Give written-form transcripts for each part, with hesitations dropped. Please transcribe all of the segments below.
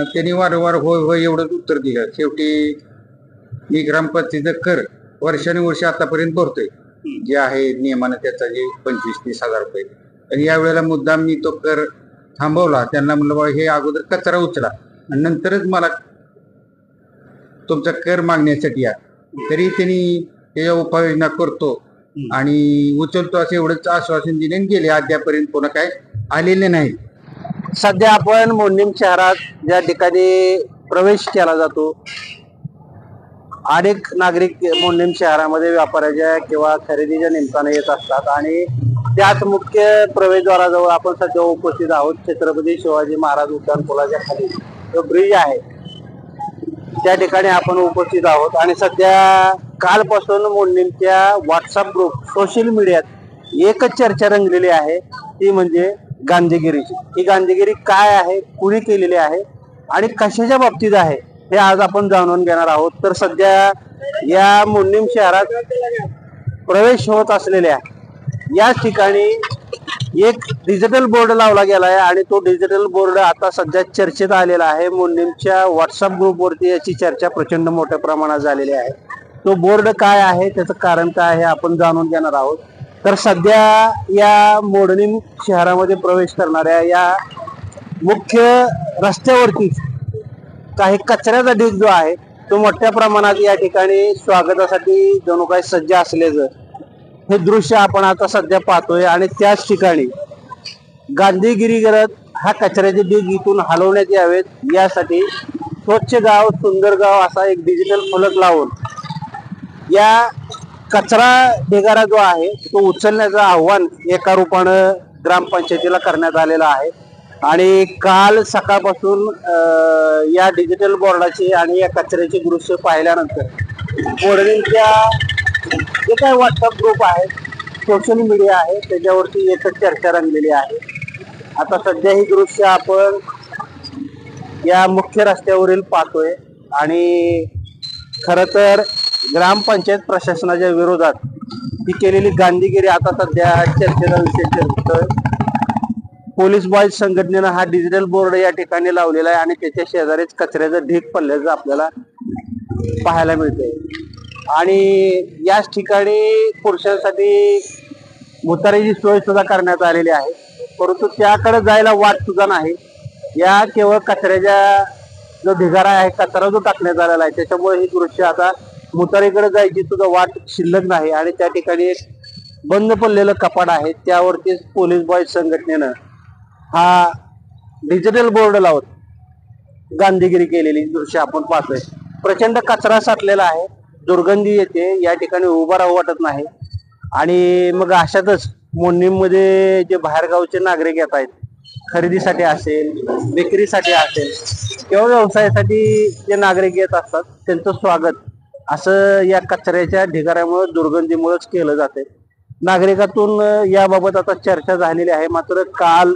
त्यांनी वारंवार होय होय एवढंच उत्तर दिलं. शेवटी मी ग्रामपंचायतीचा कर वर्षानुवर्ष आतापर्यंत भरतोय, जे आहे नियमानं त्याचा जे 25-30 हजार रुपये. आणि यावेळेला मुद्दाम मी तो कर थांबवला. त्यांना म्हणलं बाबा हे अगोदर कचरा उचला आणि नंतरच मला तुमचा कर मागण्यासाठी या. तरी त्यांनी त्याच्या उपाययोजना करतो आणि उचलतो असं एवढंच आश्वासन दिले आणि गेले. अद्यापर्यंत कोणा काय आलेले नाही. सध्या आपण मोडणीम शहरात ज्या ठिकाणी प्रवेश केला जातो, अनेक नागरिक मोडणीम शहरामध्ये व्यापाराच्या किंवा खरेदीच्या निमित्ताने येत असतात आणि त्याच मुख्य प्रवेशद्वाराजवळ आपण सध्या उपस्थित आहोत. छत्रपती शिवाजी महाराज उड्डाणपुलाच्या खाली जो ब्रिज आहे त्या ठिकाणी आपण उपस्थित आहोत आणि सध्या कालपासून मोडणीमच्या व्हॉट्सअप ग्रुप सोशल मीडियात एकच चर्चा रंगलेली आहे, ती म्हणजे गांधीगिरीची. ही गांधीगिरी काय आहे, कुणी केलेली आहे आणि कशाच्या बाबतीत आहे हे आज आपण जाणून घेणार आहोत. तर सध्या या मोडणीम शहरात प्रवेश होत असलेल्या या ठिकाणी एक डिजिटल बोर्ड लावला गेला आहे आणि तो डिजिटल बोर्ड आता सध्या चर्चेत आलेला आहे. मोडणीमच्या व्हॉट्सअप ग्रुपवरती याची चर्चा प्रचंड मोठ्या प्रमाणात झालेली आहे. तो बोर्ड काय आहे, त्याचं कारण काय आहे आपण जाणून घेणार आहोत. तर सध्या या मोडणीम शहरामध्ये प्रवेश करणाऱ्या या मुख्य रस्त्यावरती काही कचऱ्याचा ढीग जो आहे तो मोठ्या प्रमाणात या ठिकाणी स्वागतासाठी जणू काही सज्ज असल्याचं हे दृश्य आपण आता सध्या पाहतोय. आणि त्याच ठिकाणी गांधीगिरी करत हा कचऱ्याचे ढीग इथून हलवण्यात यावेत यासाठी स्वच्छ गाव सुंदर गाव असा एक डिजिटल फलक लावून या कचरा ढिगारा जो आहे तो उचलण्याचं आव्हान एका रूपानं ग्रामपंचायतीला करण्यात आलेलं आहे. आणि काल सकाळपासून या डिजिटल बोर्डाची आणि या कचऱ्याचे दृश्य पाहिल्यानंतर मोडणीमच्या जे काही व्हॉट्सअप ग्रुप आहे, सोशल मीडिया आहे, त्याच्यावरती एकच चर्चा रंगलेली आहे. आता सध्या ही दृश्य आपण या मुख्य रस्त्यावरील पाहतोय आणि खर तर ग्रामपंचायत प्रशासनाच्या विरोधात ही केलेली गांधीगिरी आता सध्या चर्चेचा विषय ठरतोय. पोलीस बॉयज संघटनेनं हा डिजिटल बोर्ड या ठिकाणी लावलेला आहे आणि त्याच्या शेजारीच कचऱ्याचं ढीग पडल्याचं आपल्याला पाहायला मिळतंय. आणि याच ठिकाणी पुरुषांसाठी मुतारीची सोय सुद्धा करण्यात आलेली आहे, परंतु त्याकडे जायला वाट सुद्धा नाही. या केवळ कचऱ्याच्या जो ढिगारा आहे, कचरा जो टाकण्यात आलेला आहे त्याच्यामुळे ही दृश्य आता मुतारीकडे जायची सुद्धा वाट शिल्लक नाही. आणि त्या ठिकाणी एक बंद पडलेलं कपाट आहे, त्यावरतीच पोलीस बॉयज संघटनेनं हा डिजिटल बोर्ड लावत गांधीगिरी केलेली दृश्य आपण पाहतोय. प्रचंड कचरा साठलेला आहे, दुर्गंधी येते, या ठिकाणी उभा राहू वाटत नाही. आणि मग अशातच मोडणीम मध्ये जे बाहेरगावचे नागरिक येत आहेत, खरेदीसाठी असेल, विक्रीसाठी असेल किंवा व्यवसायासाठी जे नागरिक येत असतात त्यांचं स्वागत असं या कचऱ्याच्या ढिगाऱ्यामुळे दुर्गंधीमुळेच केलं जाते. नागरिकातून याबाबत आता चर्चा झालेली आहे. मात्र काल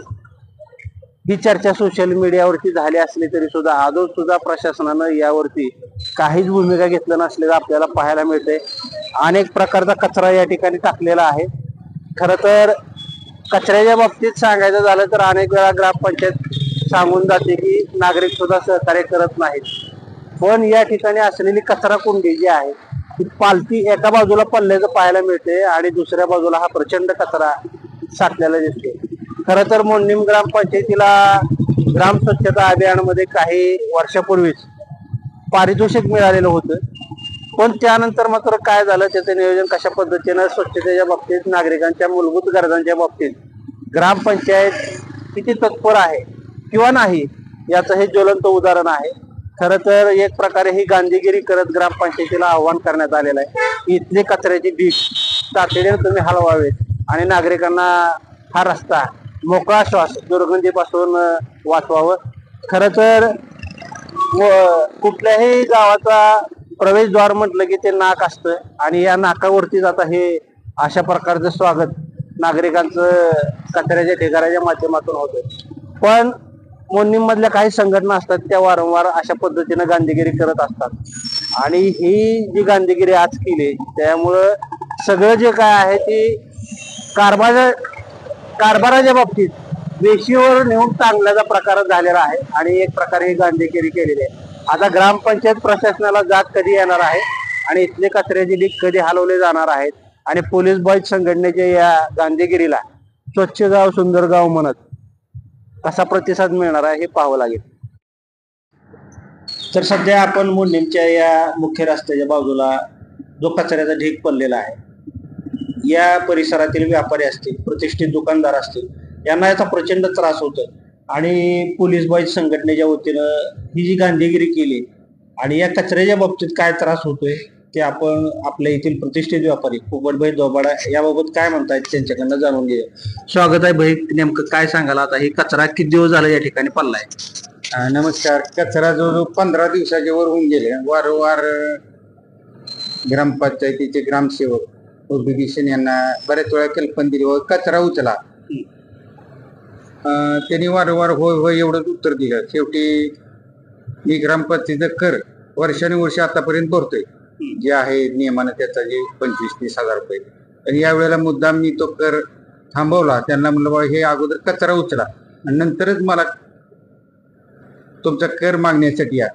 ही चर्चा सोशल मीडियावरती झाली असली तरी सुद्धा आजच सुद्धा प्रशासनानं यावरती काहीच भूमिका घेतलं नसलेलं आपल्याला पाहायला मिळते. अनेक प्रकारचा कचरा या ठिकाणी टाकलेला आहे. खर तर कचऱ्याच्या बाबतीत सांगायचं झालं तर अनेक वेळा ग्रामपंचायत सांगून जाते की नागरिक सुद्धा सहकार्य करत नाहीत. पण या ठिकाणी असलेली कचरा कुंडी जी आहे ती पालती एका बाजूला पडल्याचं पाहायला मिळते आणि दुसऱ्या बाजूला हा प्रचंड कचरा साठलेला दिसतो. खर तर मोडणीम ग्रामपंचायतीला ग्राम स्वच्छता अभियानामध्ये काही वर्षापूर्वीच पारितोषिक मिळालेलं होतं, पण त्यानंतर मात्र काय झालं, त्याचं नियोजन कशा पद्धतीनं स्वच्छतेच्या बाबतीत, नागरिकांच्या मूलभूत गरजांच्या बाबतीत ग्रामपंचायत किती तत्पर आहे किंवा नाही याचं हे ज्वलंत उदाहरण आहे. खर तर एक प्रकारे ही गांधीगिरी करत ग्रामपंचायतीला आव्हान करण्यात आलेलं आहे. इथले कचऱ्याची ढीग तातडीने तुम्ही हलवावेत आणि नागरिकांना हा रस्ता मोकळा श्वास दुर्गंधीपासून वाचवावं. खर तर कुठल्याही गावाचा प्रवेशद्वार म्हटलं की ते नाक असतं आणि या नाकावरतीच आता हे अशा प्रकारचं स्वागत नागरिकांचं कचऱ्याच्या ढिगाऱ्याच्या माध्यमातून होतं. पण मोडणीम मधल्या काही संघटना असतात त्या वारंवार अशा पद्धतीनं गांधीगिरी करत असतात आणि ही जी गांधीगिरी आज केली त्यामुळं सगळं जे काय आहे ती कारभाराच्या बाबतीत वेशीवर नेऊन टांगल्याचा प्रकार झालेला आहे आणि एक प्रकारे ही गांधीगिरी केलेली आहे. आता ग्रामपंचायत प्रशासनाला जात कधी येणार आहे आणि इथले कचऱ्याचे ढीग कधी हलवले जाणार आहेत आणि पोलीस बॉईज संघटनेच्या या गांधीगिरीला स्वच्छ गाव सुंदर गाव म्हणत कसा प्रतिसाद मिळणार आहे हे पाहावं लागेल. तर सध्या आपण मुंडीमच्या या मुख्य रस्त्याच्या बाजूला जो कचऱ्याचा ढीग पडलेला आहे, या परिसरातील व्यापारी असतील, प्रतिष्ठित दुकानदार असतील, यांना याचा प्रचंड त्रास होतोय आणि पोलीस बॉईज संघटनेच्या वतीनं ही जी गांधीगिरी केली आणि या कचऱ्याच्या बाबतीत काय त्रास होतोय ते आपण आपल्या येथील प्रतिष्ठित व्यापारी पोपटभाई दोबाडा याबाबत काय म्हणतायत त्यांच्याकडनं जाणून घेऊया. स्वागत आहे भाई. नेमकं काय सांगाल आता ही कचरा किती दिवस झाला या ठिकाणी पडलाय? नमस्कार. कचरा जो 15 दिवसाच्या वर होऊन गेले. वारंवार ग्रामपंचायतीचे ग्रामसेवक उद्योगीशन यांना बऱ्याच वेळा कल्पना दिली व कचरा उचला. त्यांनी वारंवार होय होय एवढंच उत्तर दिलं. शेवटी मी ग्रामपंचायतीचा कर वर्षानुवर्ष आतापर्यंत भरतोय, जे आहे नियमानं त्याचा जे 25-30 हजार रुपये. आणि यावेळेला मुद्दाम मी तो कर थांबवला. त्यांना म्हणलं बाबा हे अगोदर कचरा उचला आणि नंतरच मला तुमचा कर मागण्यासाठी या.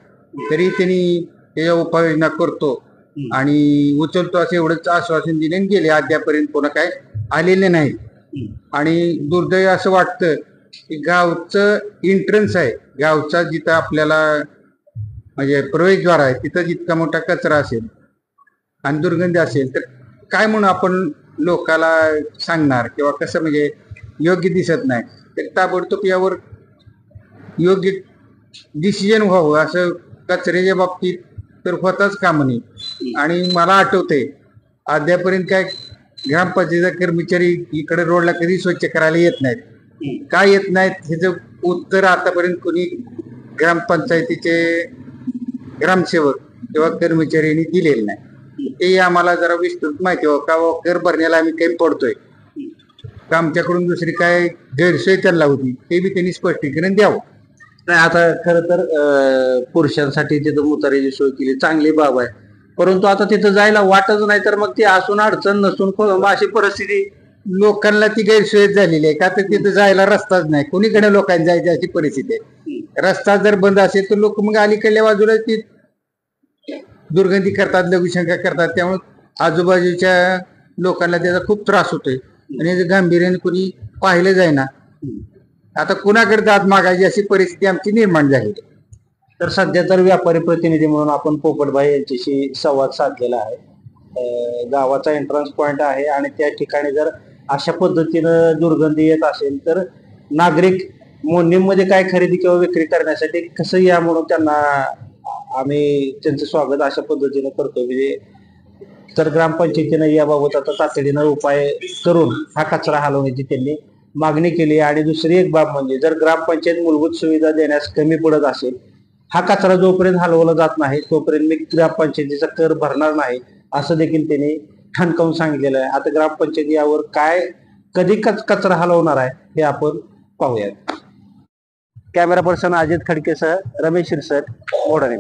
तरी त्यांनी त्याच्या उपाययोजना करतो आणि उचलतो असं एवढंच आश्वासन दिले आणि गेले. अद्यापर्यंत कोणा काय आलेले नाही. आणि दुर्दैव असं वाटतं की गावचं एंट्रन्स आहे, गावचा जिथं आपल्याला म्हणजे प्रवेशद्वार आहे, तिथं जितका मोठा कचरा असेल आणि दुर्गंधी असेल तर काय म्हणून आपण लोकाला सांगणार किंवा कसं, म्हणजे योग्य दिसत नाही. तर ताबडतोब यावर योग्य डिसिजन व्हावं. असं कचऱ्याच्या बाबतीत तर होताच कामा नये. आणि मला आठवतंय अद्यापर्यंत काय ग्रामपंचायतीचा कर्मचारी इकडे रोडला कधी स्वच्छ करायला येत नाहीत. काय येत नाहीत ह्याचं उत्तर आतापर्यंत कोणी ग्रामपंचायतीचे ग्रामसेवक किंवा कर्मचाऱ्यांनी दिलेलं नाही. ते आम्हाला जरा विस्तृत माहिती व्हावं का कर भरण्याला आम्ही काही पडतोय का, आमच्याकडून दुसरी काय गैरसोय त्यांना होती ते बी त्यांनी स्पष्टीकरण द्यावं. नाही, आता खरं तर पुरुषांसाठी तिथं मुतारीची सोय केली, चांगली बाब आहे. परंतु आता तिथं जायला वाटच नाही, तर मग ती असून अडचण नसून अशी परिस्थिती लोकांना ती गैरसोय झालेली आहे. का तर तिथं जायला रस्ताच नाही, कोणीकडे लोकांनी जायची अशी परिस्थिती आहे. रस्ता जर बंद असेल तर लोक मग अलीकडल्या बाजूला ती दुर्गंधी करतात, लघुशंका करतात. त्यामुळे आजूबाजूच्या लोकांना त्याचा खूप त्रास होतोय आणि गांभीर्याने कोणी पाहिलं जाईना. आता कुणाकडे दाद मागायची अशी परिस्थिती आमची निर्माण झाली. तर सध्या तर व्यापारी प्रतिनिधी म्हणून आपण पोपटभाई यांच्याशी संवाद साधलेला आहे. गावाचा एंट्रन्स पॉइंट आहे आणि त्या ठिकाणी जर अशा पद्धतीनं दुर्गंधी येत असेल तर नागरिक मोडणीम मध्ये काय खरेदी किंवा विक्री करण्यासाठी कसं या म्हणून त्यांना आम्ही त्यांचं स्वागत अशा पद्धतीनं करतो. म्हणजे तर ग्रामपंचायतीनं याबाबत आता तातडीनं उपाय करून हा कचरा हलवण्याची त्यांनी मागणी केली. आणि दुसरी एक बाब म्हणजे जर ग्रामपंचायत मूलभूत सुविधा देण्यास कमी पडत असेल, हा कचरा जोपर्यंत हलवला जात नाही तोपर्यंत मी ग्रामपंचायतीचा कर भरणार नाही असं देखील त्यांनी ठणकावून सांगितलेलं आहे. आता ग्रामपंचायत यावर काय कधी कचरा हलवणार आहे हे आपण पाहूयात. कॅमेरा पर्सन अजित खडकेसह रमेश शिरसट, मोडाने.